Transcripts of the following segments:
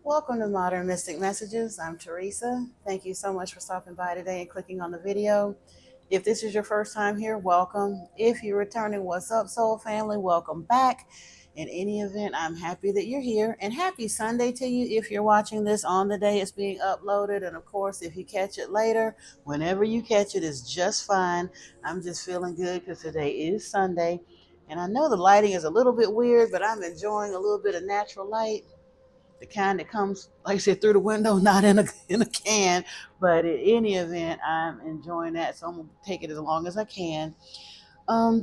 Welcome to Modern Mystic Messages. I'm Teresa. Thank you so much for stopping by today and clicking on the video. If this is your first time here, welcome. If you're returning, what's up, soul family? Welcome back. In any event, I'm happy that you're here, and happy Sunday to you if you're watching this on the day it's being uploaded. And of course, if you catch it later, whenever you catch it is just fine. I'm just feeling good because today is Sunday. And I know the lighting is a little bit weird, but I'm enjoying a little bit of natural light, the kind that comes, like I said, through the window, not in a can. But in any event, I'm enjoying that, so I'm gonna take it as long as I can.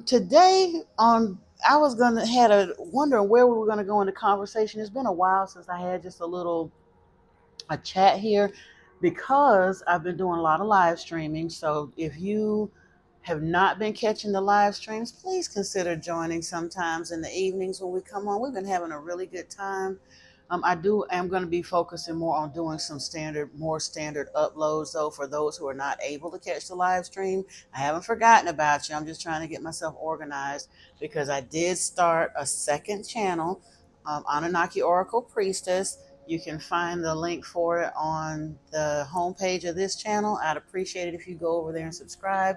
Today on, I was gonna had a wondering where we were gonna go in the conversation. It's been a while since I had just a chat here because I've been doing a lot of live streaming. So if you have not been catching the live streams, please consider joining sometimes in the evenings when we come on. We've been having a really good time. I'm going to be focusing more on doing some more standard uploads though, for those who are not able to catch the live stream. I haven't forgotten about you. I'm just trying to get myself organized because I did start a second channel, Anunnaki Oracle Priestess. You can find the link for it on the homepage of this channel. I'd appreciate it if you go over there and subscribe.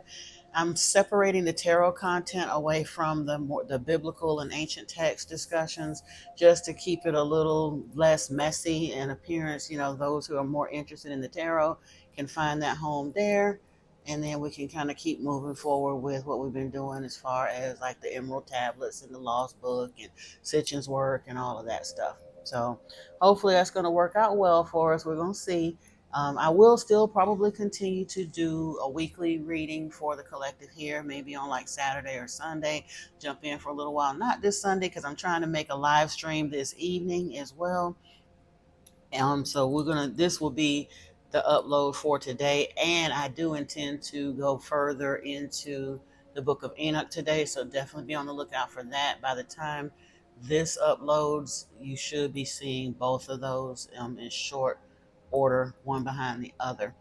I'm separating the tarot content away from the biblical and ancient text discussions, just to keep it a little less messy in appearance. Those who are more interested in the tarot can find that home there. And then we can kind of keep moving forward with what we've been doing as far as like the Emerald Tablets and the Lost Book and Sitchin's work and all of that stuff. So hopefully that's going to work out well for us. We're going to see. I will still probably continue to do a weekly reading for the collective here, maybe on like Saturday or Sunday. Jump in for a little while. Not this Sunday because I'm trying to make a live stream this evening as well. So this will be the upload for today, and I do intend to go further into the Book of Enoch today. So definitely be on the lookout for that. By the time this uploads, you should be seeing both of those in short order, one behind the other.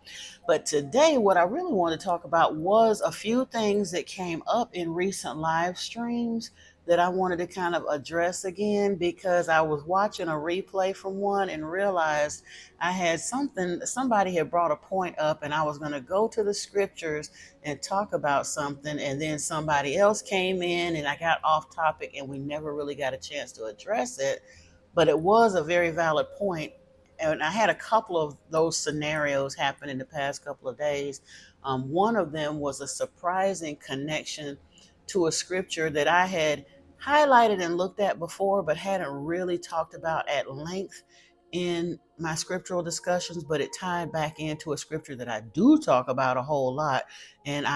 But today, what I really want to talk about was a few things that came up in recent live streams that I wanted to kind of address again, because I was watching a replay from one and realized I had somebody had brought a point up, and I was going to go to the scriptures and talk about something, and then somebody else came in and I got off topic and we never really got a chance to address it. But it was a very valid point, and I had a couple of those scenarios happen in the past couple of days. One of them was a surprising connection to a scripture that I had highlighted and looked at before, but hadn't really talked about at length in my scriptural discussions, but it tied back into a scripture that I do talk about a whole lot. And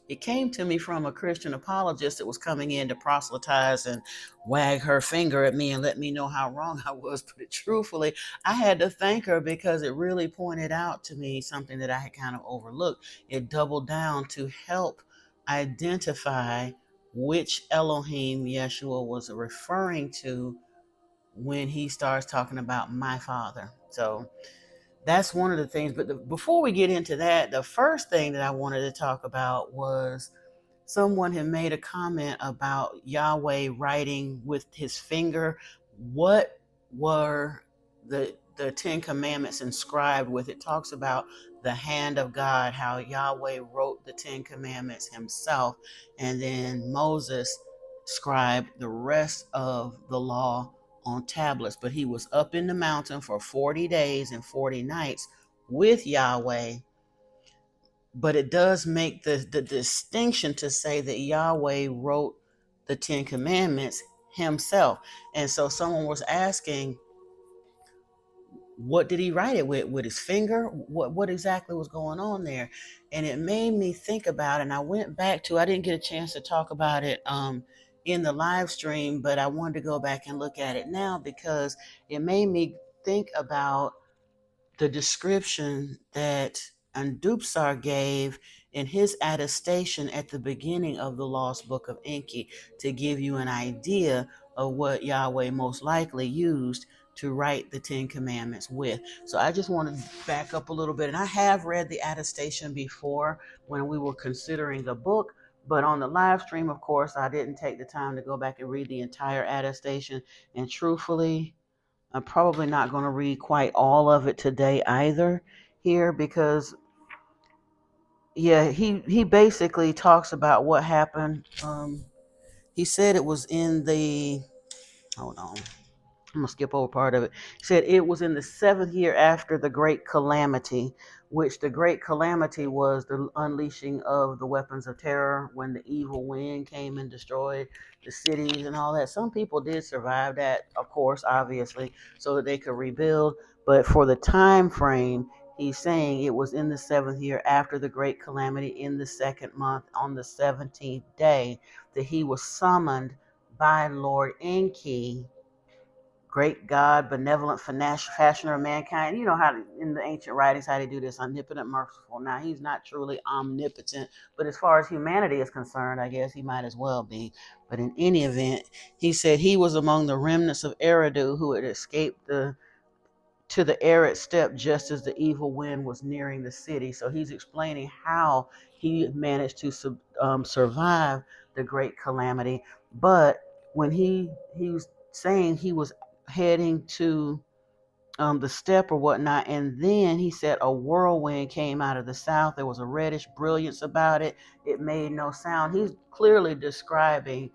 it came to me from a Christian apologist that was coming in to proselytize and wag her finger at me and let me know how wrong I was. But truthfully, I had to thank her because it really pointed out to me something that I had kind of overlooked. It doubled down to help identify which Elohim Yeshua was referring to when he starts talking about my father. So that's one of the things. But before we get into that, the first thing that I wanted to talk about was someone had made a comment about Yahweh writing with his finger. What were the Ten Commandments inscribed with? It talks about the hand of God, how Yahweh wrote the Ten Commandments himself, and then Moses scribed the rest of the law on tablets. But he was up in the mountain for 40 days and 40 nights with Yahweh. But it does make the distinction to say that Yahweh wrote the Ten Commandments himself. And so someone was asking, what did he write it with his finger? What exactly was going on there? And it made me think about it. And I went back to, I didn't get a chance to talk about it in the live stream, but I wanted to go back and look at it now because it made me think about the description that Andupsar gave in his attestation at the beginning of the Lost Book of Enki, to give you an idea of what Yahweh most likely used to write the Ten Commandments with. So I just want to back up a little bit. And I have read the attestation before when we were considering the book, but on the live stream, of course, I didn't take the time to go back and read the entire attestation. And truthfully, I'm probably not going to read quite all of it today either here because yeah, he basically talks about what happened. He said it was in the hold on. I'm gonna skip over part of it. He said it was in the 7th year after the great calamity, which the great calamity was the unleashing of the weapons of terror when the evil wind came and destroyed the cities and all that. Some people did survive that, of course, obviously, so that they could rebuild. But for the time frame, he's saying it was in the 7th year after the great calamity in the 2nd month on the 17th day that he was summoned by Lord Enki, great God, benevolent fashioner of mankind. You know how in the ancient writings how they do this, omnipotent, merciful. Now he's not truly omnipotent, but as far as humanity is concerned, I guess he might as well be. But in any event, he said he was among the remnants of Eridu who had escaped to the arid steppe just as the evil wind was nearing the city. So he's explaining how he managed to survive the great calamity. But when he was saying he was heading to the steppe or whatnot, and then he said a whirlwind came out of the south. There was a reddish brilliance about it. It made no sound. He's clearly describing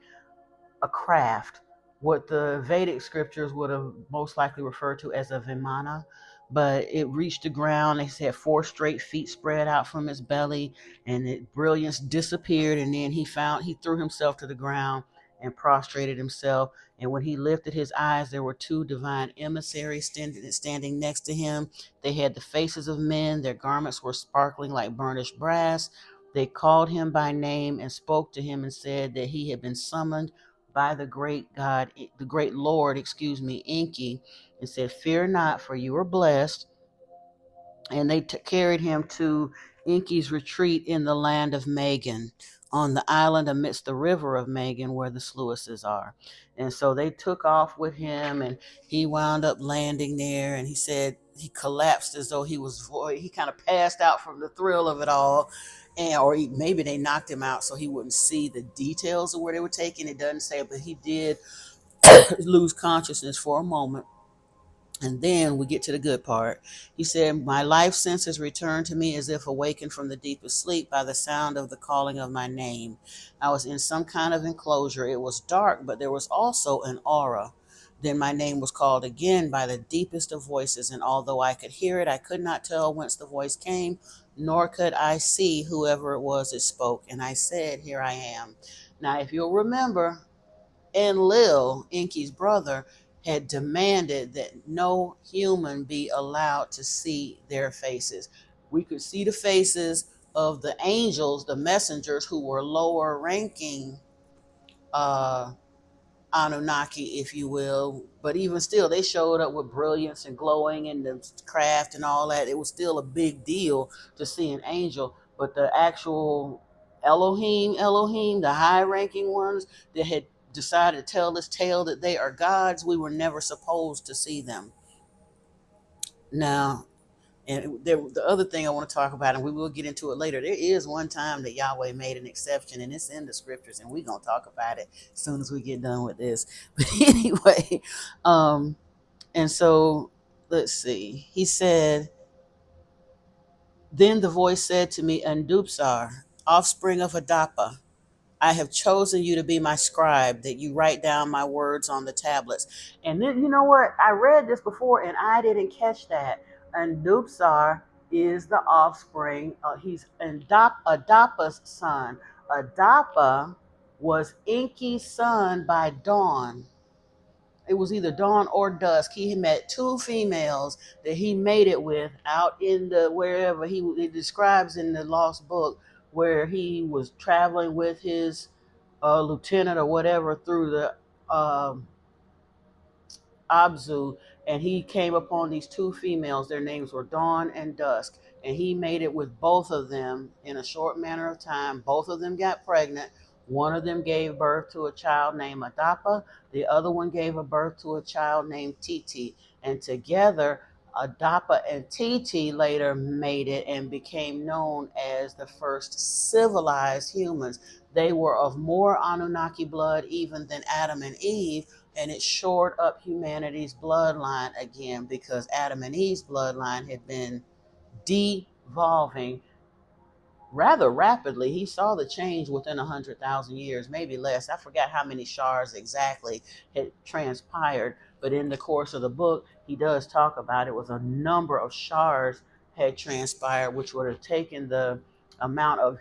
a craft, what the Vedic scriptures would have most likely referred to as a vimana, but it reached the ground. They said 4 straight feet spread out from its belly, and its brilliance disappeared. And then he threw himself to the ground and prostrated himself. And when he lifted his eyes, there were 2 divine emissaries standing next to him. They had the faces of men. Their garments were sparkling like burnished brass. They called him by name and spoke to him and said that he had been summoned by the great God, the great Lord, Enki, and said, "Fear not, for you are blessed." And they carried him to Enki's retreat in the land of Megan, on the island amidst the river of Megan, where the sluices are. And so they took off with him, and he wound up landing there. And he said he collapsed as though he kind of passed out from the thrill of it all. Maybe they knocked him out so he wouldn't see the details of where they were taking. It doesn't say, but he did lose consciousness for a moment. And then we get to the good part. He said, "My life senses returned to me as if awakened from the deepest sleep by the sound of the calling of my name. I was in some kind of enclosure. It was dark, but there was also an aura. Then my name was called again by the deepest of voices, and although I could hear it, I could not tell whence the voice came, nor could I see whoever it was that spoke. And I said, Here I am." Now, if you'll remember, Enlil, Enki's brother, had demanded that no human be allowed to see their faces. We could see the faces of the angels, the messengers who were lower ranking uh, Anunnaki, if you will. But even still, they showed up with brilliance and glowing and the craft and all that. It was still a big deal to see an angel. But the actual Elohim, the high ranking ones that had decided to tell this tale that they are gods, we were never supposed to see them. Now, the other thing I want to talk about, and we will get into it later, there is one time that Yahweh made an exception, and it's in the scriptures, and we're going to talk about it as soon as we get done with this. But anyway, and so let's see. He said, "Then the voice said to me, Andupsar, offspring of Adapa, I have chosen you to be my scribe, that you write down my words on the tablets." And then, you know what? I read this before and I didn't catch that. And Dupsar is the offspring. He's Adapa's son. Adapa was Enki's son by dawn. It was either dawn or dusk. He met 2 females that he mated with out in the wherever it describes in the lost book where he was traveling with his lieutenant or whatever through the um Abzu, and he came upon these 2 females. Their names were Dawn and Dusk, and he made it with both of them in a short manner of time. Both of them got pregnant. One of them gave birth to a child named Adapa. The other one gave a birth to a child named Titi. And together, Adapa and Titi later made it and became known as the first civilized humans. They were of more Anunnaki blood even than Adam and Eve, and it shored up humanity's bloodline again, because Adam and Eve's bloodline had been devolving rather rapidly. He saw the change within 100,000 years, maybe less. I forgot how many shards exactly had transpired, but in the course of the book, he does talk about it was a number of shards had transpired, which would have taken the amount of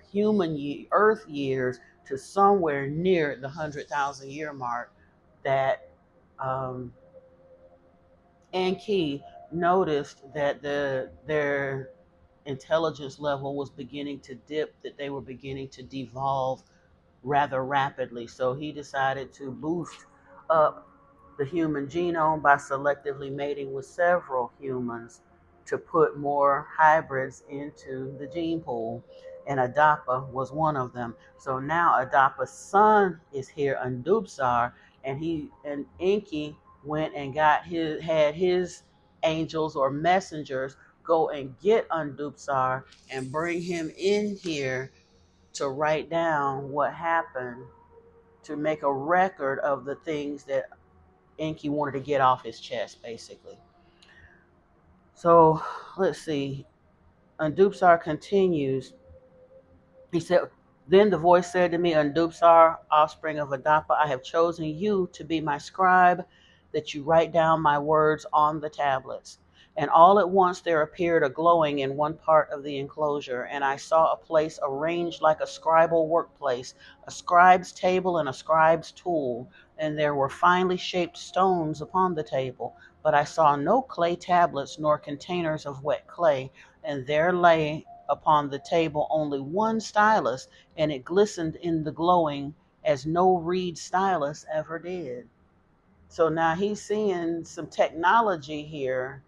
Earth years to somewhere near the 100,000 year mark that um, Enki noticed that their intelligence level was beginning to dip, that they were beginning to devolve rather rapidly. So he decided to boost up the human genome by selectively mating with several humans to put more hybrids into the gene pool. And Adapa was one of them. So now Adapa's son is here, Undubsar, and Enki went and had his angels or messengers go and get Undubsar and bring him in here to write down what happened, to make a record of the things that Enki wanted to get off his chest, basically. So let's see. Undubsar continues. He said, "Then the voice said to me, Undubsar, offspring of Adapa, I have chosen you to be my scribe, that you write down my words on the tablets." And all at once there appeared a glowing in one part of the enclosure, and I saw a place arranged like a scribal workplace, a scribe's table and a scribe's tool, and there were finely shaped stones upon the table. But I saw no clay tablets nor containers of wet clay, and there lay upon the table only one stylus, and it glistened in the glowing as no reed stylus ever did. So now he's seeing some technology here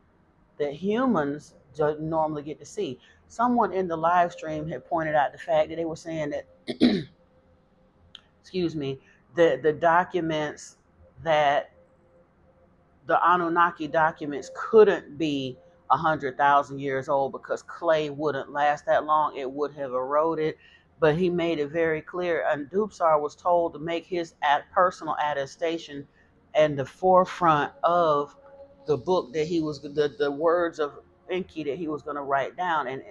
that humans don't normally get to see. Someone in the live stream had pointed out the fact that they were saying that, excuse me, the documents that the Anunnaki documents couldn't be 100,000 years old because clay wouldn't last that long. It would have eroded. But he made it very clear. And Dubsar was told to make his personal attestation and the forefront of the book that he was, the words of Enki that he was going to write down. And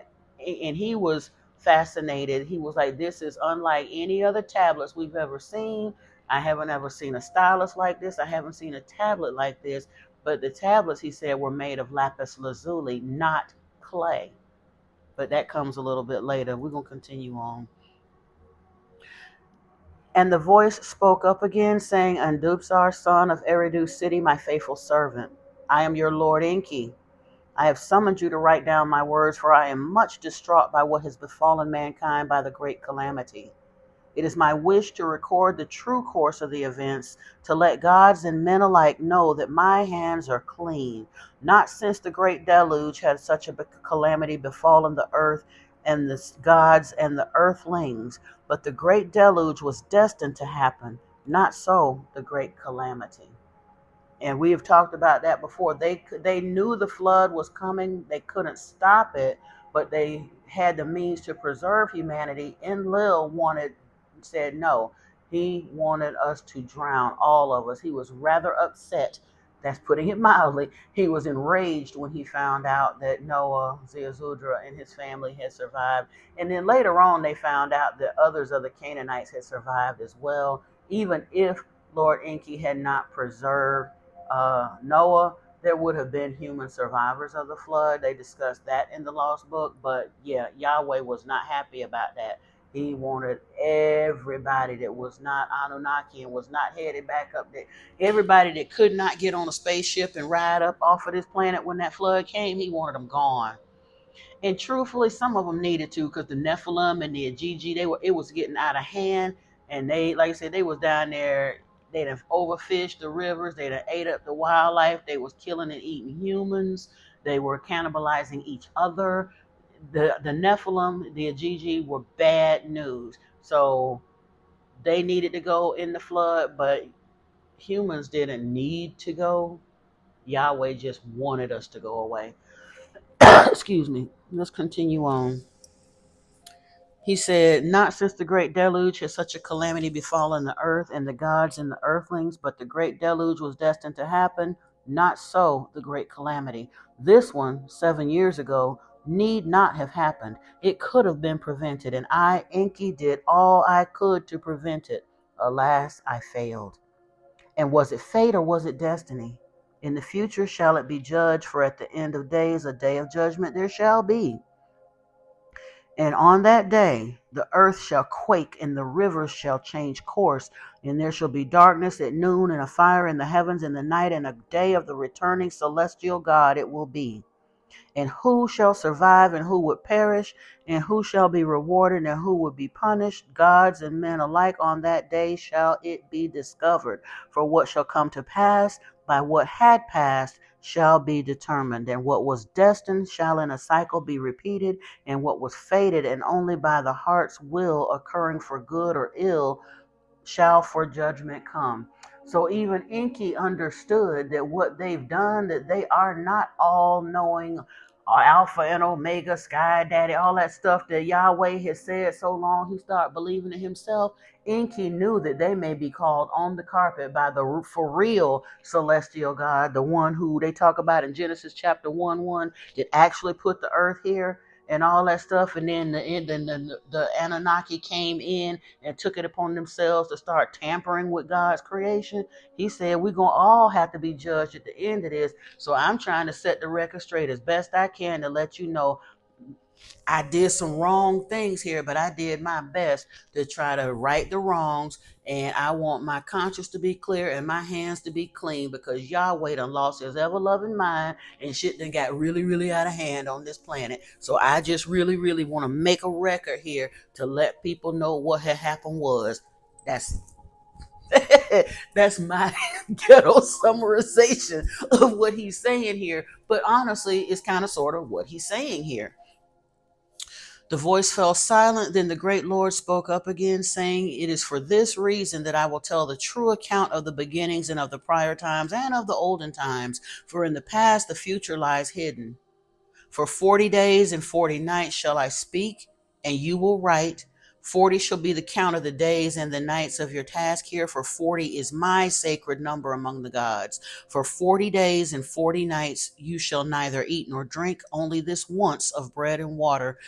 he was fascinated. He was like, this is unlike any other tablets we've ever seen. I haven't ever seen a stylus like this. I haven't seen a tablet like this. But the tablets, he said, were made of lapis lazuli, not clay. But that comes a little bit later. We're going to continue on. And the voice spoke up again, saying, Andubsar, son of Eridu's city, my faithful servant, I am your Lord Enki. I have summoned you to write down my words, for I am much distraught by what has befallen mankind by the great calamity. It is my wish to record the true course of the events, to let gods and men alike know that my hands are clean. Not since the great deluge had such a calamity befallen the earth and the gods and the earthlings, but the great deluge was destined to happen, not so the great calamity. And we have talked about that before. They knew the flood was coming. They couldn't stop it, but they had the means to preserve humanity. Enlil said no. He wanted us to drown, all of us. He was rather upset. That's putting it mildly. He was enraged when he found out that Noah, Zeazudra, and his family had survived. And then later on, they found out that others of the Canaanites had survived as well. Even if Lord Enki had not preserved Noah, there would have been human survivors of the flood. They discussed that in the Lost Book. But yeah, Yahweh was not happy about that. He wanted everybody that was not Anunnaki and was not headed back up there. Everybody that could not get on a spaceship and ride up off of this planet when that flood came, he wanted them gone. And truthfully, some of them needed to, because the Nephilim and the Agigi, it was getting out of hand. And they, like I said, they was down there. They'd have overfished the rivers. They'd have ate up the wildlife. They was killing and eating humans. They were cannibalizing each other. The Nephilim, the Agigi were bad news. So they needed to go in the flood, but humans didn't need to go. Yahweh just wanted us to go away. Excuse me. Let's continue on. He said, not since the great deluge has such a calamity befallen the earth and the gods and the earthlings, but the great deluge was destined to happen. Not so the great calamity. This one, 7 years ago, need not have happened. It could have been prevented, and I, Enki, did all I could to prevent it. Alas, I failed. And was it fate or was it destiny? In the future shall it be judged, for at the end of days, a day of judgment there shall be. And on that day, the earth shall quake, and the rivers shall change course, and there shall be darkness at noon, and a fire in the heavens in the night, and a day of the returning celestial God it will be. And who shall survive, and who would perish, and who shall be rewarded, and who would be punished? Gods and men alike on that day shall it be discovered. For what shall come to pass by what had passed shall be determined, and what was destined shall in a cycle be repeated, and what was fated and only by the heart's will occurring for good or ill shall for judgment come. So even Enki understood that what they've done, that they are not all knowing, Alpha and Omega, Sky Daddy, all that stuff that Yahweh has said so long he started believing it himself. Enki knew that they may be called on the carpet by the for real celestial God, the one who they talk about in Genesis chapter 1:1 that actually put the earth here and all that stuff. And then the Anunnaki came in and took it upon themselves to start tampering with God's creation. He said, we're going to all have to be judged at the end of this. So I'm trying to set the record straight as best I can to let you know I did some wrong things here, but I did my best to try to right the wrongs. And I want my conscience to be clear and my hands to be clean, because Yahweh done lost his ever loving mind and shit done got really, really out of hand on this planet. So I just really, really want to make a record here to let people know what had happened was. That's that's my ghetto summarization of what he's saying here. But honestly, it's kind of sort of what he's saying here. The voice fell silent. Then the great Lord spoke up again, saying, it is for this reason that I will tell the true account of the beginnings and of the prior times and of the olden times. For in the past the future lies hidden. For 40 days and 40 nights shall I speak, and you will write. 40 shall be the count of the days and the nights of your task here, for 40 is my sacred number among the gods. For 40 days and 40 nights you shall neither eat nor drink, only this once of bread and water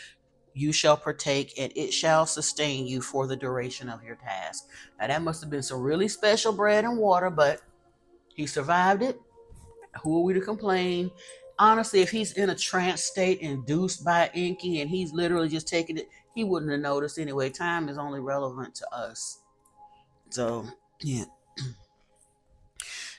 you shall partake, and it shall sustain you for the duration of your task. Now that must have been some really special bread and water, but he survived it. Who are we to complain? Honestly, if he's in a trance state induced by Enki and he's literally just taking it, he wouldn't have noticed anyway. Time is only relevant to us. So, yeah.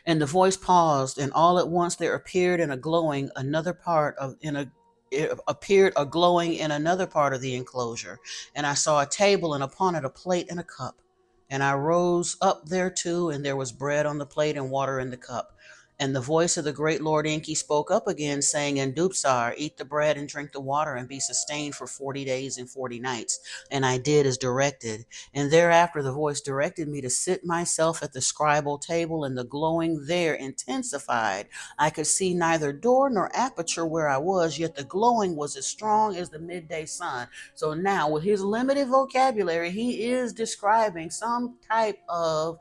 And the voice paused, and all at once there appeared in a glowing another part of in a it appeared a glowing in another part of the enclosure, and I saw a table, and upon it a plate and a cup. And I rose up there too, and there was bread on the plate and water in the cup. And the voice of the great Lord Enki spoke up again, saying, in Dupsar, eat the bread and drink the water, and be sustained for 40 days and 40 nights. And I did as directed. And thereafter the voice directed me to sit myself at the scribal table, and the glowing there intensified. I could see neither door nor aperture where I was, yet the glowing was as strong as the midday sun. So now, with his limited vocabulary, he is describing some type of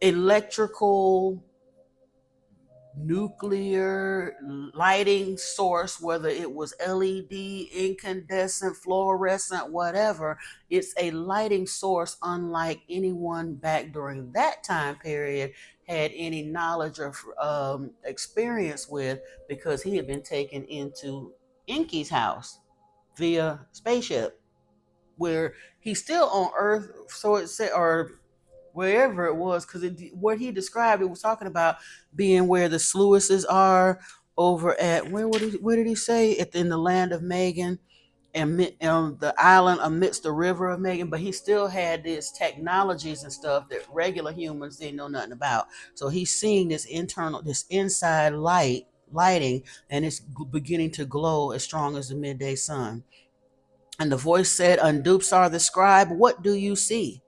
electrical nuclear lighting source, whether it was LED, incandescent, fluorescent, whatever. It's a lighting source unlike anyone back during that time period had any knowledge or experience with, because he had been taken into Enki's house via spaceship, where he's still on Earth. So it said, or wherever it was, because what he described, it was talking about being where the sluices are over at where did he say in the land of Megan, and the island amidst the river of Megan. But he still had these technologies and stuff that regular humans didn't know nothing about. So he's seeing this inside lighting, and it's beginning to glow as strong as the midday sun. And the voice said, Undupsar the scribe, what do you see?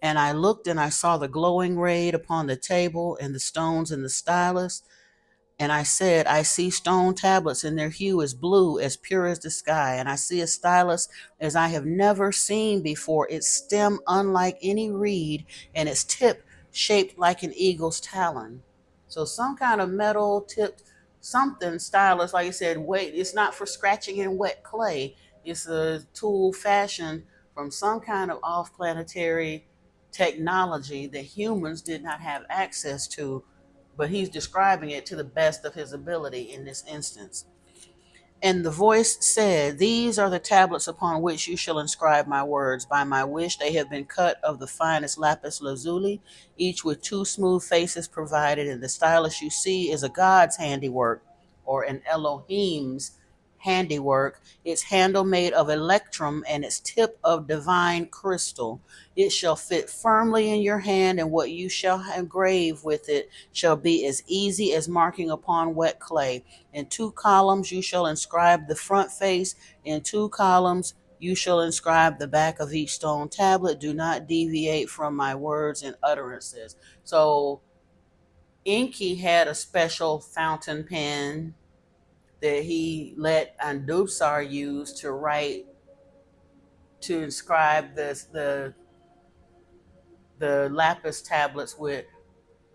And I looked, and I saw the glowing raid upon the table, and the stones and the stylus. And I said, I see stone tablets, and their hue is blue, as pure as the sky. And I see a stylus as I have never seen before, its stem unlike any reed, and its tip shaped like an eagle's talon. So some kind of metal tipped something stylus, like I said, wait, it's not for scratching in wet clay. It's a tool fashioned from some kind of off planetary technology that humans did not have access to, but he's describing it to the best of his ability in this instance. And the voice said, These are the tablets upon which you shall inscribe my words. By my wish, they have been cut of the finest lapis lazuli, each with two smooth faces provided. And the stylus you see is a God's handiwork, or an Elohim's handiwork, its handle made of electrum and its tip of divine crystal. It shall fit firmly in your hand, and what you shall engrave with it shall be as easy as marking upon wet clay. In two columns you shall inscribe the front face, in two columns you shall inscribe the back of each stone tablet. Do not deviate from my words and utterances. So Enki had a special fountain pen that he let Andubsar use to write, to inscribe the lapis tablets with.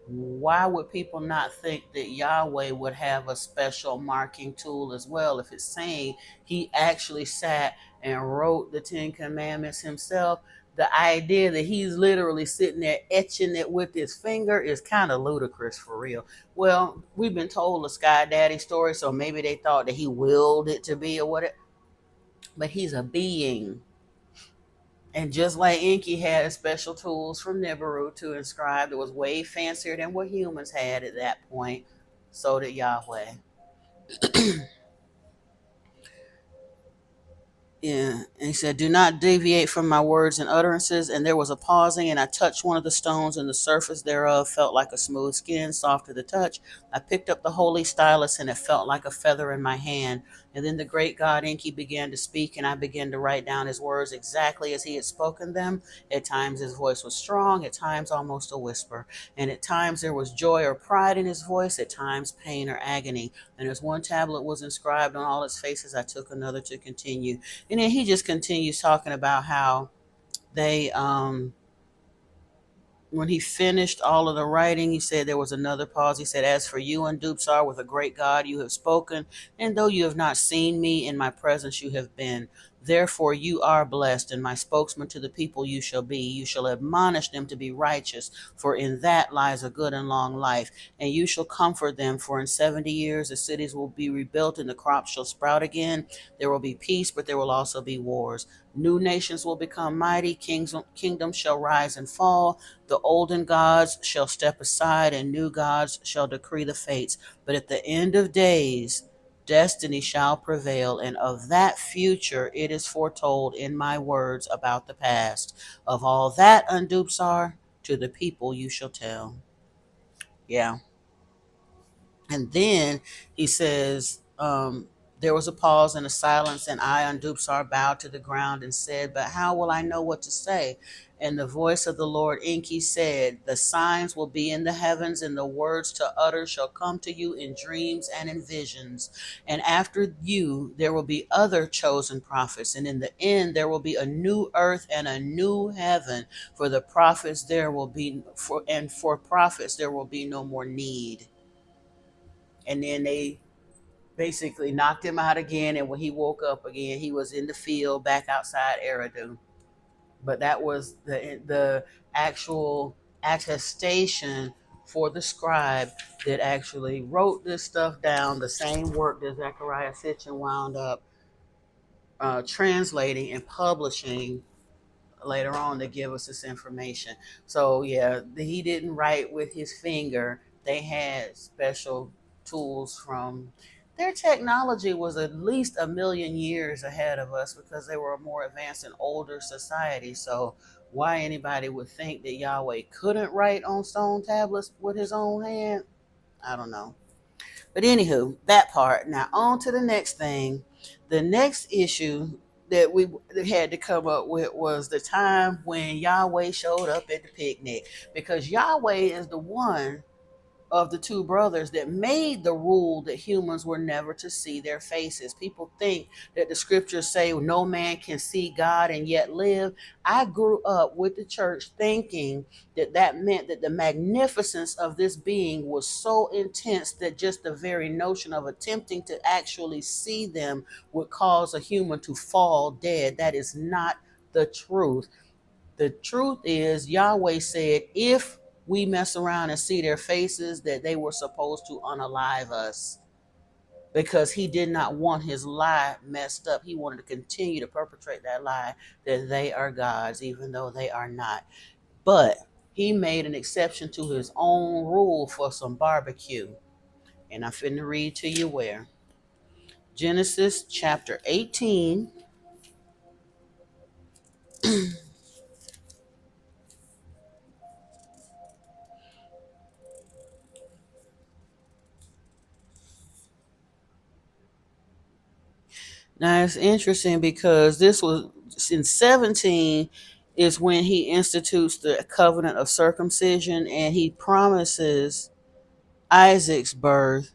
Why would people not think that Yahweh would have a special marking tool as well? If it's saying he actually sat and wrote the Ten Commandments himself, the idea that he's literally sitting there etching it with his finger is kind of ludicrous, for real. Well, we've been told the Sky Daddy story, so maybe they thought that he willed it to be or whatever, but he's a being. And just like Enki had special tools from Nibiru to inscribe that was way fancier than what humans had at that point, so did Yahweh. Yeah. And he said, Do not deviate from my words and utterances. And there was a pausing, and I touched one of the stones, and the surface thereof felt like a smooth skin, soft to the touch. I picked up the holy stylus, and it felt like a feather in my hand. And then the great God Enki began to speak, and I began to write down his words exactly as he had spoken them. At times his voice was strong, at times almost a whisper. And at times there was joy or pride in his voice, at times pain or agony. And as one tablet was inscribed on all its faces, I took another to continue. And then he just continues talking about how they when he finished all of the writing, he said there was another pause. He said, As for you and Dupsar, with a great God you have spoken, and though you have not seen me, in my presence you have been. Therefore you are blessed, and my spokesman to the people you shall be. You shall admonish them to be righteous, for in that lies a good and long life. And you shall comfort them, for in 70 years the cities will be rebuilt, and the crops shall sprout again. There will be peace, but there will also be wars. New nations will become mighty, kingdoms shall rise and fall. The olden gods shall step aside, and new gods shall decree the fates. But at the end of days, destiny shall prevail, and of that future it is foretold in my words about the past. Of all that, Undupsar, to the people you shall tell. Yeah. And then he says, there was a pause and a silence, and I, Dupsar, bowed to the ground and said, But how will I know what to say? And the voice of the Lord Enki said, The signs will be in the heavens, and the words to utter shall come to you in dreams and in visions. And after you, there will be other chosen prophets. And in the end, there will be a new earth and a new heaven. For the prophets there will be, for prophets there will be no more need. And then they basically knocked him out again. And when he woke up again, he was in the field back outside Eridu. But that was the actual attestation for the scribe that actually wrote this stuff down, the same work that Zechariah Sitchin wound up translating and publishing later on to give us this information. So yeah, he didn't write with his finger. They had special tools from their technology was at least a million years ahead of us because they were a more advanced and older society. So why anybody would think that Yahweh couldn't write on stone tablets with his own hand, I don't know. But anywho, that part. Now on to the next thing. The next issue that we had to come up with was the time when Yahweh showed up at the picnic, because Yahweh is the one of the two brothers that made the rule that humans were never to see their faces. People think that the scriptures say no man can see God and yet live. I grew up with the church thinking that that meant that the magnificence of this being was so intense that just the very notion of attempting to actually see them would cause a human to fall dead. That is not the truth. The truth is, Yahweh said, if we mess around and see their faces, that they were supposed to unalive us because he did not want his lie messed up. He wanted to continue to perpetrate that lie that they are gods, even though they are not. But he made an exception to his own rule for some barbecue. And I'm finna read to you where. Genesis chapter 18. Now it's interesting because this was in 17 is when he institutes the covenant of circumcision and he promises Isaac's birth.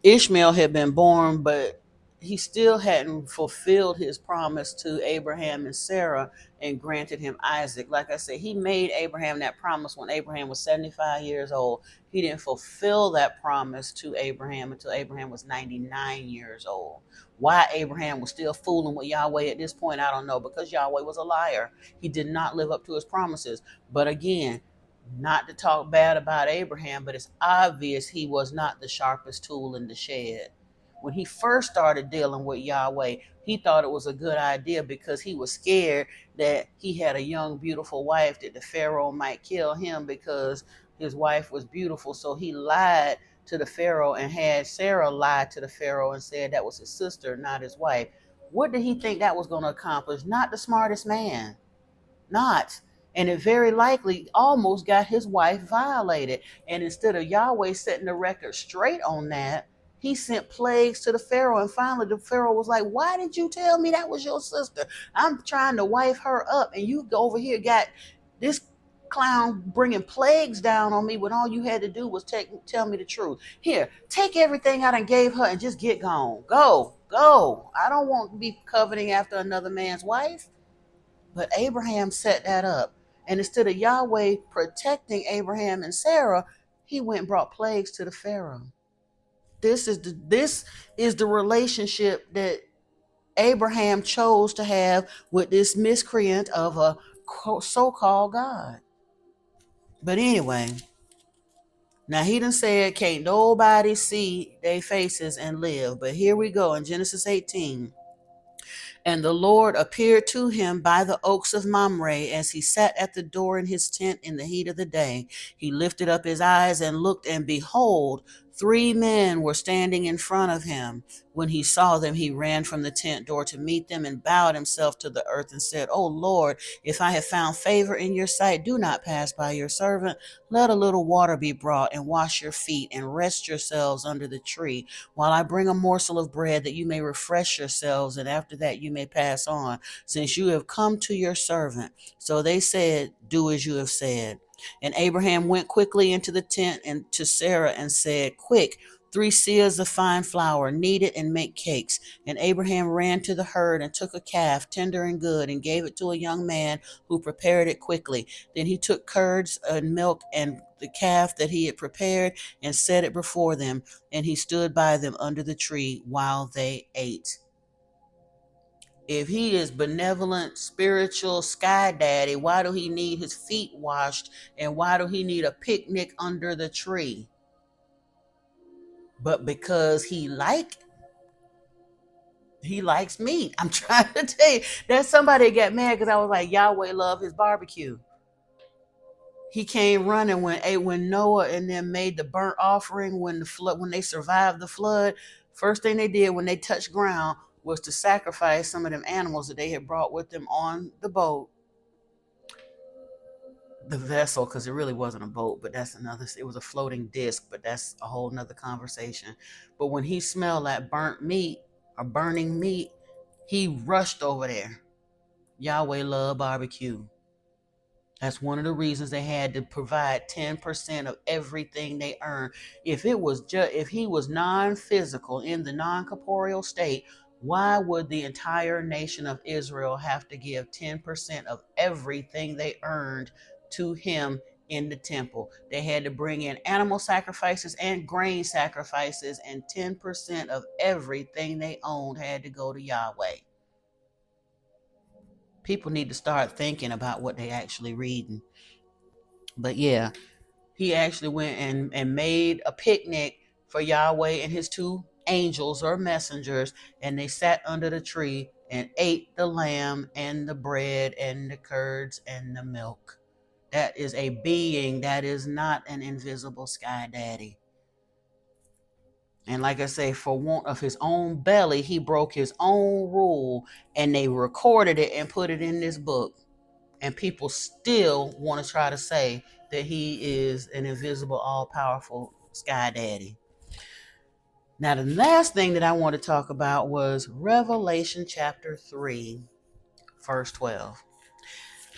Ishmael had been born, but he still hadn't fulfilled his promise to Abraham and Sarah and granted him Isaac. Like I said, he made Abraham that promise when Abraham was 75 years old. He didn't fulfill that promise to Abraham until Abraham was 99 years old. Why Abraham was still fooling with Yahweh at this point, I don't know, because Yahweh was a liar. He did not live up to his promises. But again, not to talk bad about Abraham, but it's obvious he was not the sharpest tool in the shed. When he first started dealing with Yahweh, he thought it was a good idea because he was scared that he had a young, beautiful wife that the Pharaoh might kill him because his wife was beautiful. So he lied to the Pharaoh and had Sarah lie to the Pharaoh and said that was his sister, not his wife. What did he think that was going to accomplish? Not the smartest man. Not. And it very likely almost got his wife violated. And instead of Yahweh setting the record straight on that, he sent plagues to the Pharaoh. And finally, the Pharaoh was like, why did you tell me that was your sister? I'm trying to wife her up. And you go over here, got this clown bringing plagues down on me when all you had to do was tell me the truth. Here, take everything I done gave her and just get gone. Go. I don't want to be coveting after another man's wife. But Abraham set that up. And instead of Yahweh protecting Abraham and Sarah, he went and brought plagues to the Pharaoh. This is the relationship that Abraham chose to have with this miscreant of a so-called God. But anyway, now he done said can't nobody see their faces and live. But here we go in Genesis 18. And the Lord appeared to him by the oaks of Mamre as he sat at the door in his tent in the heat of the day. He lifted up his eyes and looked, and behold, 3 men were standing in front of him. When he saw them, he ran from the tent door to meet them and bowed himself to the earth and said, O Lord, if I have found favor in your sight, do not pass by your servant. Let a little water be brought and wash your feet and rest yourselves under the tree while I bring a morsel of bread that you may refresh yourselves, and after that you may pass on, since you have come to your servant. So they said, do as you have said. And Abraham went quickly into the tent and to Sarah and said, quick, 3 seahs of fine flour, knead it and make cakes. And Abraham ran to the herd and took a calf, tender and good, and gave it to a young man who prepared it quickly. Then he took curds and milk and the calf that he had prepared and set it before them, and he stood by them under the tree while they ate. If he is benevolent, spiritual sky daddy, why do he need his feet washed and why do he need a picnic under the tree? But because he likes meat. I'm trying to tell you, that somebody got mad because I was like, Yahweh love his barbecue. He came running when Noah and them made the burnt offering when they survived the flood. First thing they did when they touched ground was to sacrifice some of them animals that they had brought with them on the boat, the vessel, because it really wasn't a boat, but it was a floating disc, but that's a whole nother conversation. But when he smelled that burnt meat or burning meat, he rushed over there. Yahweh love barbecue. That's one of the reasons they had to provide 10% of everything they earned. If he was non-physical in the non-corporeal state, why would the entire nation of Israel have to give 10% of everything they earned to him in the temple? They had to bring in animal sacrifices and grain sacrifices, and 10% of everything they owned had to go to Yahweh. People need to start thinking about what they actually reading. But yeah, he actually went and made a picnic for Yahweh and his two angels or messengers, and they sat under the tree and ate the lamb and the bread and the curds and the milk. That is a being, that is not an invisible sky daddy. And like I say, for want of his own belly, he broke his own rule, and they recorded it and put it in this book. And people still want to try to say that he is an invisible, all-powerful sky daddy. Now, the last thing that I want to talk about was Revelation chapter 3, verse 12.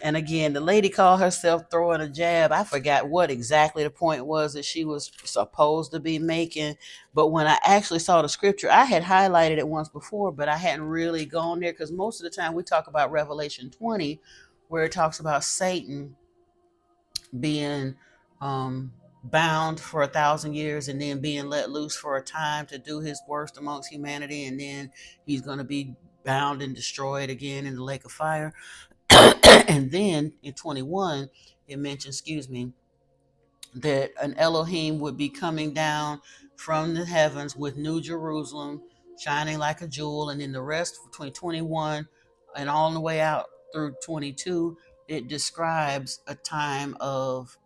And again, the lady called herself throwing a jab. I forgot what exactly the point was that she was supposed to be making. But when I actually saw the scripture, I had highlighted it once before, but I hadn't really gone there, because most of the time we talk about Revelation 20, where it talks about Satan being bound for 1,000 years and then being let loose for a time to do his worst amongst humanity, and then he's going to be bound and destroyed again in the lake of fire. And then in 21 it mentions, that an Elohim would be coming down from the heavens with New Jerusalem shining like a jewel. And then the rest between 21 and all the way out through 22, it describes a time of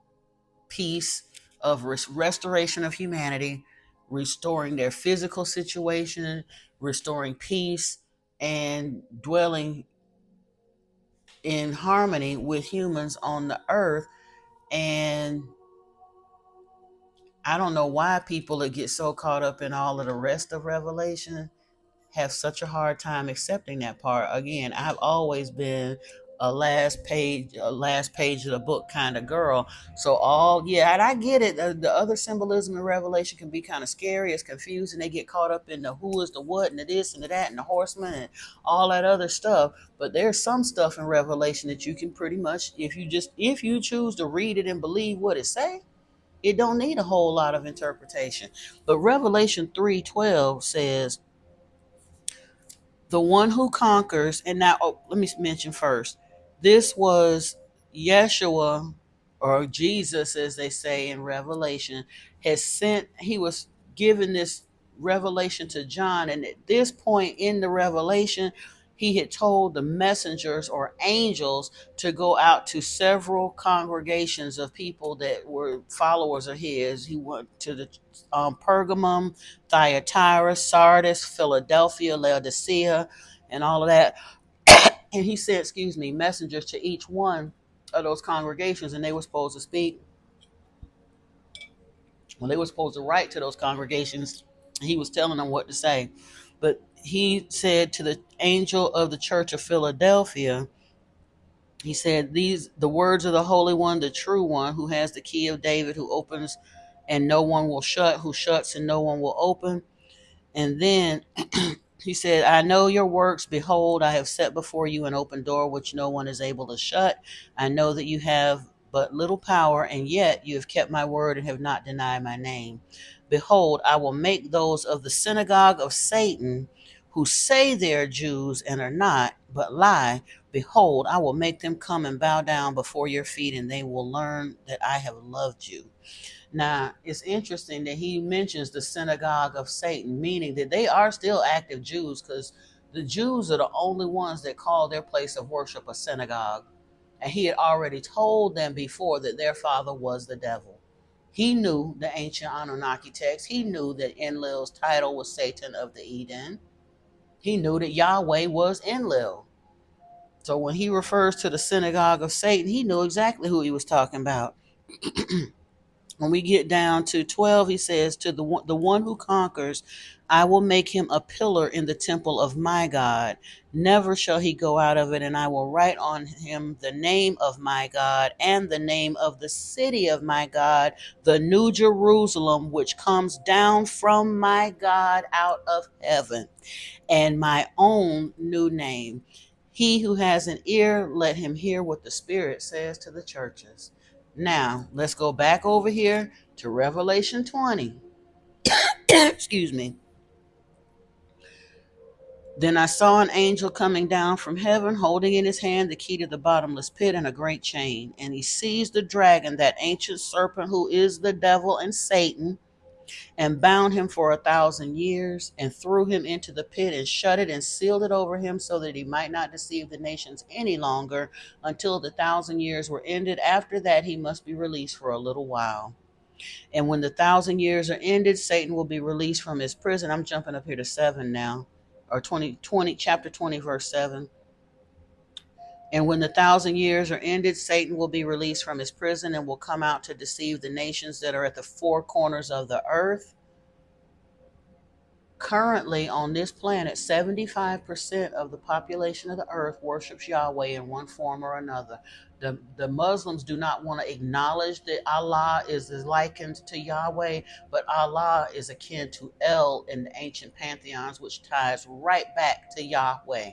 peace, of restoration of humanity, restoring their physical situation, restoring peace, and dwelling in harmony with humans on the earth. And I don't know why people that get so caught up in all of the rest of Revelation have such a hard time accepting that part. Again, I've always been a last page of the book kind of girl. So and I get it. The other symbolism in Revelation can be kind of scary. It's confusing. They get caught up in the who is the what and the this and the that and the horseman and all that other stuff. But there's some stuff in Revelation that you can pretty much, if you choose to read it and believe what it say, it don't need a whole lot of interpretation. But Revelation 3:12 says, the one who conquers. And now, let me mention first, this was Yeshua, or Jesus as they say in Revelation, he was given this revelation to John. And at this point in the revelation, he had told the messengers or angels to go out to several congregations of people that were followers of his. He went to the Pergamum, Thyatira, Sardis, Philadelphia, Laodicea, and all of that. And he sent, messengers to each one of those congregations, and they were supposed to speak. Well, they were supposed to write to those congregations. He was telling them what to say. But he said to the angel of the church of Philadelphia, he said, the words of the Holy One, the true one, who has the key of David, who opens and no one will shut, who shuts and no one will open. And then he said, I know your works. Behold, I have set before you an open door which no one is able to shut. I know that you have but little power, and yet you have kept my word and have not denied my name. Behold, I will make those of the synagogue of Satan, who say they are Jews and are not, but lie. Behold, I will make them come and bow down before your feet, and they will learn that I have loved you. Now, it's interesting that he mentions the synagogue of Satan, meaning that they are still active Jews, because the Jews are the only ones that call their place of worship a synagogue. And he had already told them before that their father was the devil. He knew the ancient Anunnaki text. He knew that Enlil's title was Satan of the Eden. He knew that Yahweh was Enlil. So when he refers to the synagogue of Satan, he knew exactly who he was talking about. When we get down to 12, he says, to the one who conquers, I will make him a pillar in the temple of my God. Never shall he go out of it, and I will write on him the name of my God and the name of the city of my God, the new Jerusalem, which comes down from my God out of heaven, and my own new name. He who has an ear, let him hear what the Spirit says to the churches. Now, let's go back over here to Revelation 20. Excuse me. Then I saw an angel coming down from heaven, holding in his hand the key to the bottomless pit and a great chain. And he seized the dragon, that ancient serpent who is the devil and Satan, and bound him for 1,000 years, and threw him into the pit, and shut it and sealed it over him, so that he might not deceive the nations any longer until the 1,000 years were ended. After that, he must be released for a little while. And when the 1,000 years are ended, Satan will be released from his prison. I'm jumping up here to 7 now, or 20, chapter 20, verse 7. And when the 1,000 years are ended, Satan will be released from his prison and will come out to deceive the nations that are at the four corners of the earth. Currently on this planet, 75% of the population of the earth worships Yahweh in one form or another. The Muslims do not want to acknowledge that Allah is likened to Yahweh, but Allah is akin to El in the ancient pantheons, which ties right back to Yahweh.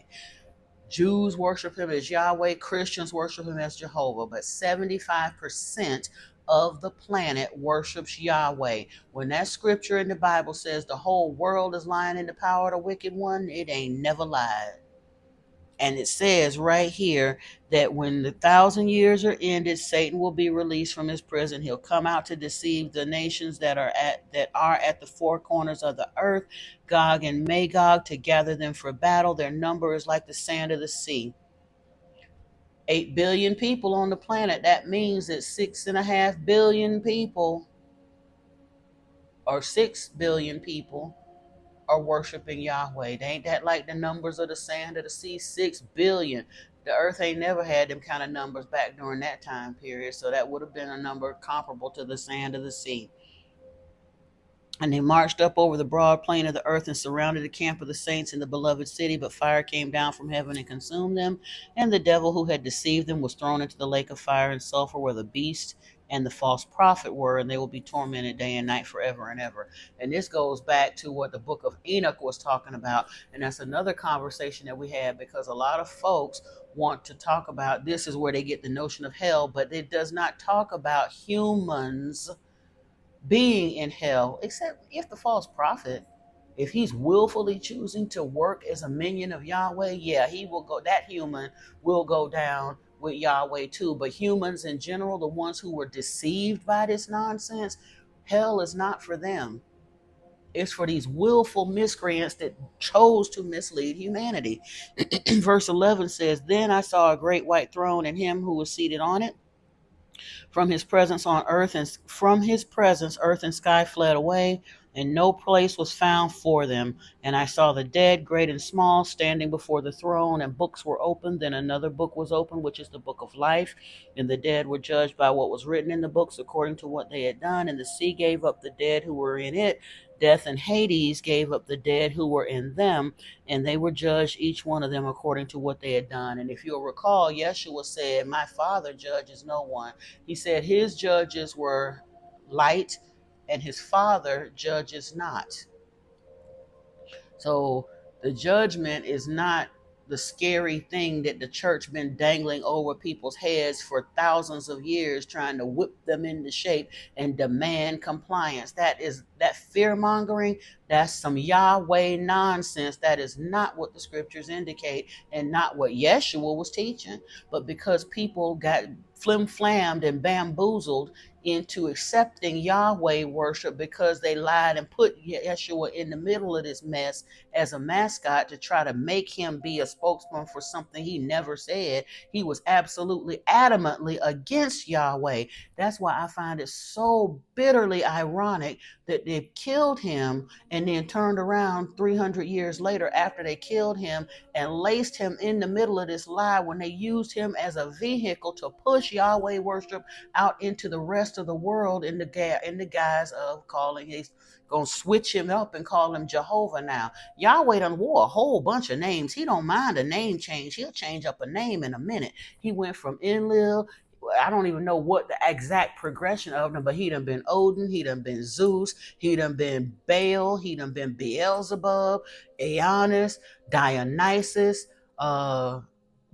Jews worship him as Yahweh, Christians worship him as Jehovah, but 75% of the planet worships Yahweh. When that scripture in the Bible says the whole world is lying in the power of the wicked one, it ain't never lied. And it says right here that when the 1,000 years are ended, Satan will be released from his prison. He'll come out to deceive the nations that are at the four corners of the earth, Gog and Magog, to gather them for battle. Their number is like the sand of the sea. 8 billion people on the planet. That means that 6.5 billion people, or 6 billion people, are worshiping Yahweh. They ain't that like the numbers of the sand of the sea? 6 billion. The earth ain't never had them kind of numbers back during that time period. So that would have been a number comparable to the sand of the sea. And they marched up over the broad plain of the earth and surrounded the camp of the saints in the beloved city. But fire came down from heaven and consumed them. And the devil who had deceived them was thrown into the lake of fire and sulfur, where the beast and the false prophet were, and they will be tormented day and night forever and ever. And this goes back to what the book of Enoch was talking about. And that's another conversation that we had, because a lot of folks want to talk about this is where they get the notion of hell, but it does not talk about humans being in hell, except if the false prophet, if he's willfully choosing to work as a minion of Yahweh, yeah, he will go, that human will go down with Yahweh too. But humans in general, the ones who were deceived by this nonsense, hell is not for them. It's for these willful miscreants that chose to mislead humanity. Verse 11 says, Then I saw a great white throne, and him who was seated on it. From his presence earth and sky fled away, and no place was found for them. And I saw the dead, great and small, standing before the throne, and books were opened. Then another book was opened, which is the book of life. And the dead were judged by what was written in the books according to what they had done. And the sea gave up the dead who were in it. Death and Hades gave up the dead who were in them, and they were judged, each one of them according to what they had done. And if you'll recall, Yeshua said, My Father judges no one. He said his judges were light, and his Father judges not. So the judgment is not the scary thing that the church been dangling over people's heads for thousands of years, trying to whip them into shape and demand compliance. That fear mongering. That's some Yahweh nonsense. That is not what the scriptures indicate, and not what Yeshua was teaching. But because people got flim-flammed and bamboozled into accepting Yahweh worship, because they lied and put Yeshua in the middle of this mess as a mascot to try to make him be a spokesman for something he never said. He was absolutely adamantly against Yahweh. That's why I find it so bitterly ironic that they killed him and then turned around 300 years later after they killed him and laced him in the middle of this lie, when they used him as a vehicle to push Yahweh worship out into the rest rest of the world in the guise of calling. He's gonna switch him up and call him Jehovah now. Yahweh done wore a whole bunch of names. He don't mind a name change. He'll change up a name in a minute. He went from Enlil. I don't even know what the exact progression of them, but he done been Odin, he done been Zeus, he done been Baal, he done been Beelzebub, Aeonus, Dionysus, uh,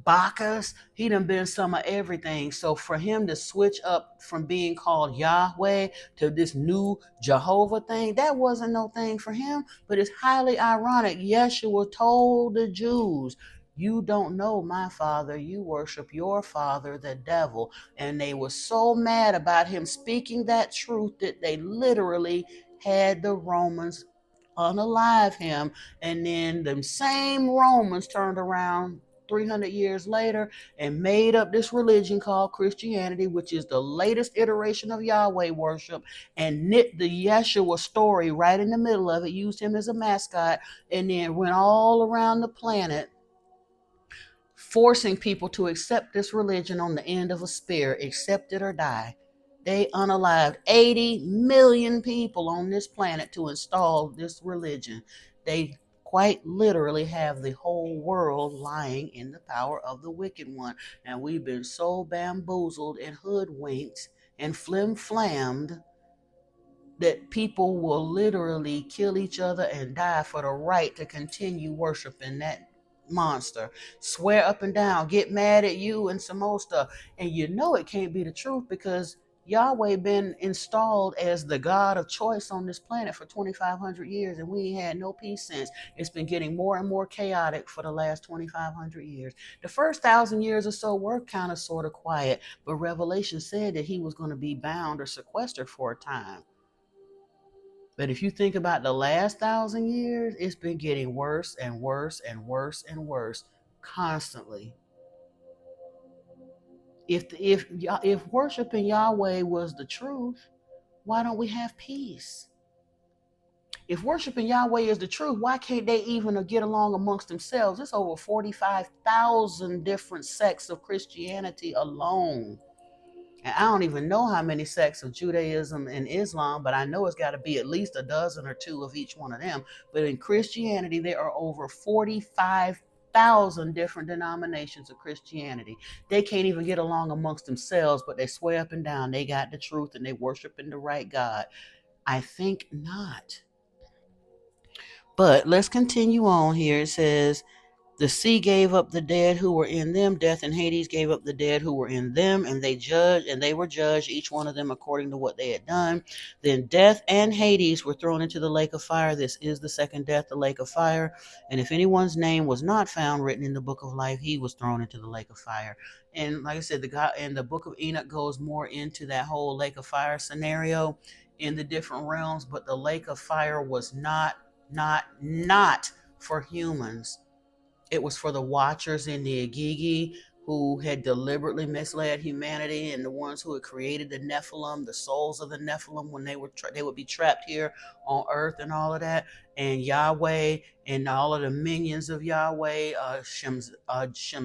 Bacchus. He done been some of everything. So for him to switch up from being called Yahweh to this new Jehovah thing, that wasn't no thing for him. But it's highly ironic. Yeshua told the Jews, you don't know my father, you worship your father, the devil. And they were so mad about him speaking that truth that they literally had the Romans unalive him. And then the same Romans turned around 300 years later and made up this religion called Christianity, which is the latest iteration of Yahweh worship, and knit the Yeshua story right in the middle of it, used him as a mascot, and then went all around the planet forcing people to accept this religion on the end of a spear, accept it or die. They unalived 80 million people on this planet to install this religion. They quite literally have the whole world lying in the power of the wicked one. And we've been so bamboozled and hoodwinked and flim-flammed that people will literally kill each other and die for the right to continue worshiping that monster, swear up and down, get mad at you and some more stuff. And you know it can't be the truth, because Yahweh been installed as the God of choice on this planet for 2,500 years, and we ain't had no peace since. It's been getting more and more chaotic for the last 2,500 years. The first 1,000 years or so were kind of sort of quiet, but Revelation said that he was going to be bound or sequestered for a time. But if you think about the last 1,000 years, it's been getting worse and worse and worse and worse constantly. If worshiping Yahweh was the truth, why don't we have peace? If worshiping Yahweh is the truth, why can't they even get along amongst themselves? It's over 45,000 different sects of Christianity alone. And I don't even know how many sects of Judaism and Islam, but I know it's got to be at least a dozen or two of each one of them. But in Christianity, there are over 45,000 different denominations of Christianity. They can't even get along amongst themselves, but they swear up and down they got the truth and they worship in the right God. I think not. But let's continue on here. It says, the sea gave up the dead who were in them. Death and Hades gave up the dead who were in them, and they were judged, each one of them according to what they had done. Then death and Hades were thrown into the lake of fire. This is the second death, the lake of fire. And if anyone's name was not found written in the book of life, he was thrown into the lake of fire. And like I said, the book of Enoch goes more into that whole lake of fire scenario in the different realms. But the lake of fire was not for humans. It was for the watchers in the Agigi, who had deliberately misled humanity, and the ones who had created the Nephilim, the souls of the Nephilim, when they would be trapped here on earth and all of that. And Yahweh and all of the minions of Yahweh, Shemjaza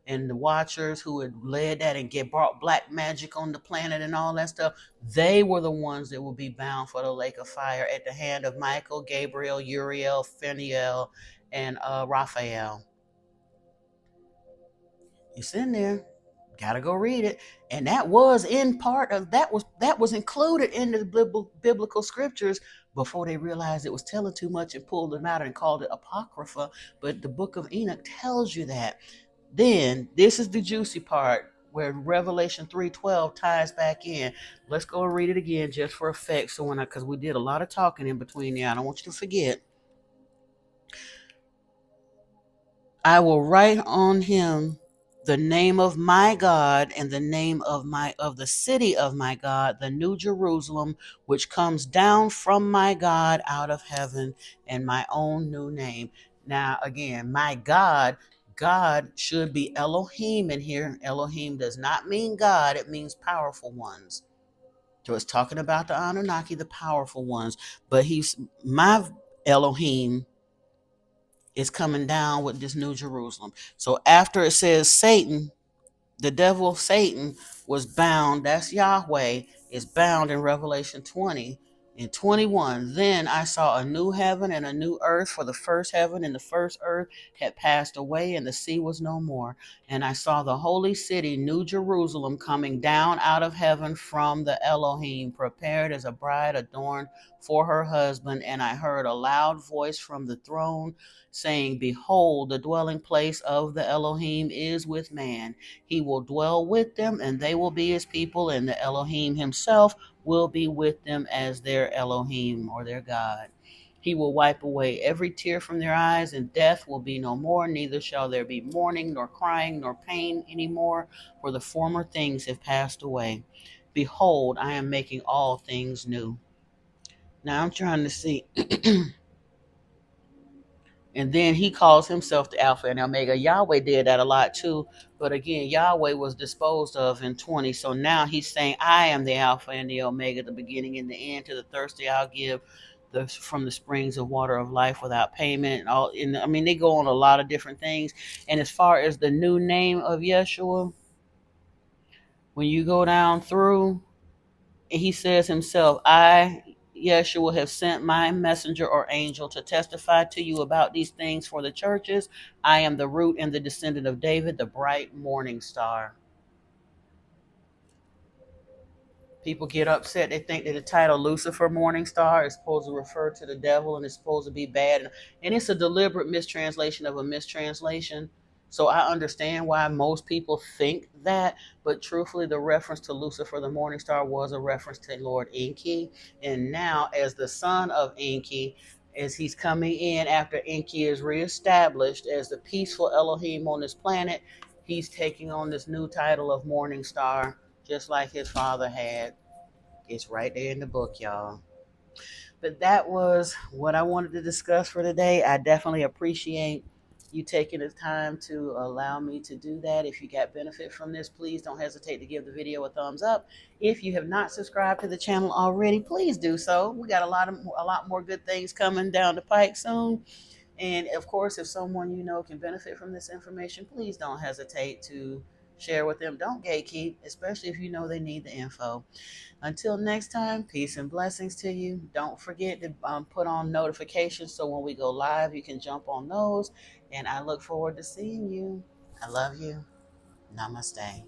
and the watchers who had led that and brought black magic on the planet and all that stuff, they were the ones that would be bound for the lake of fire at the hand of Michael, Gabriel, Uriel, Phanuel, and Raphael. It's in there. Gotta go read it. And that was included in the biblical scriptures before they realized it was telling too much and pulled them out and called it Apocrypha. But the book of Enoch tells you that. Then this is the juicy part where Revelation 3:12 ties back in. Let's go and read it again just for effect. So because we did a lot of talking in between there, I don't want you to forget. I will write on him the name of my God and the name of the city of my God, the new Jerusalem, which comes down from my God out of heaven, and my own new name. Now, again, my God should be Elohim in here. Elohim does not mean God, it means powerful ones. So it's talking about the Anunnaki, the powerful ones. But my Elohim is coming down with this new Jerusalem. So after it says Satan, The devil, Satan, was bound. That's Yahweh, is bound in Revelation 20 and 21. Then I saw a new heaven and a new earth, for the first heaven and the first earth had passed away, and the sea was no more. And I saw the holy city, New Jerusalem, coming down out of heaven from the Elohim, prepared as a bride adorned for her husband. And I heard a loud voice from the throne saying, behold, the dwelling place of the Elohim is with man. He will dwell with them, and they will be his people, and the Elohim himself will be with them as their Elohim, or their God. He will wipe away every tear from their eyes, and death will be no more. Neither shall there be mourning, nor crying, nor pain any more, for the former things have passed away. Behold, I am making all things new. Now I'm trying to see. And then he calls himself the Alpha and Omega. Yahweh did that a lot too. But again, Yahweh was disposed of in 20. So now he's saying, I am the Alpha and the Omega, the beginning and the end. To the thirsty, I'll give from the springs of water of life without payment. And all. And I mean, they go on a lot of different things. And as far as the new name of Yeshua, when you go down through, he says himself, I, Yeshua, have sent my messenger or angel to testify to you about these things for the churches. I am the root and the descendant of David, the bright morning star. People get upset. They think that the title Lucifer Morning Star is supposed to refer to the devil and it's supposed to be bad. And it's a deliberate mistranslation of a mistranslation. So I understand why most people think that. But truthfully, the reference to Lucifer the Morning Star was a reference to Lord Enki. And now, as the son of Enki, as he's coming in after Enki is reestablished as the peaceful Elohim on this planet, he's taking on this new title of Morning Star, just like his father had. It's right there in the book, y'all. But that was what I wanted to discuss for today. I definitely appreciate you taking the time to allow me to do that. If you got benefit from this, please don't hesitate to give the video a thumbs up. If you have not subscribed to the channel already, please do so. We got a lot more good things coming down the pike soon. And of course, if someone you know can benefit from this information, please don't hesitate to share with them. Don't gatekeep, especially if you know they need the info. Until next time, peace and blessings to you. Don't forget to put on notifications so when we go live, you can jump on those. And I look forward to seeing you. I love you. Namaste.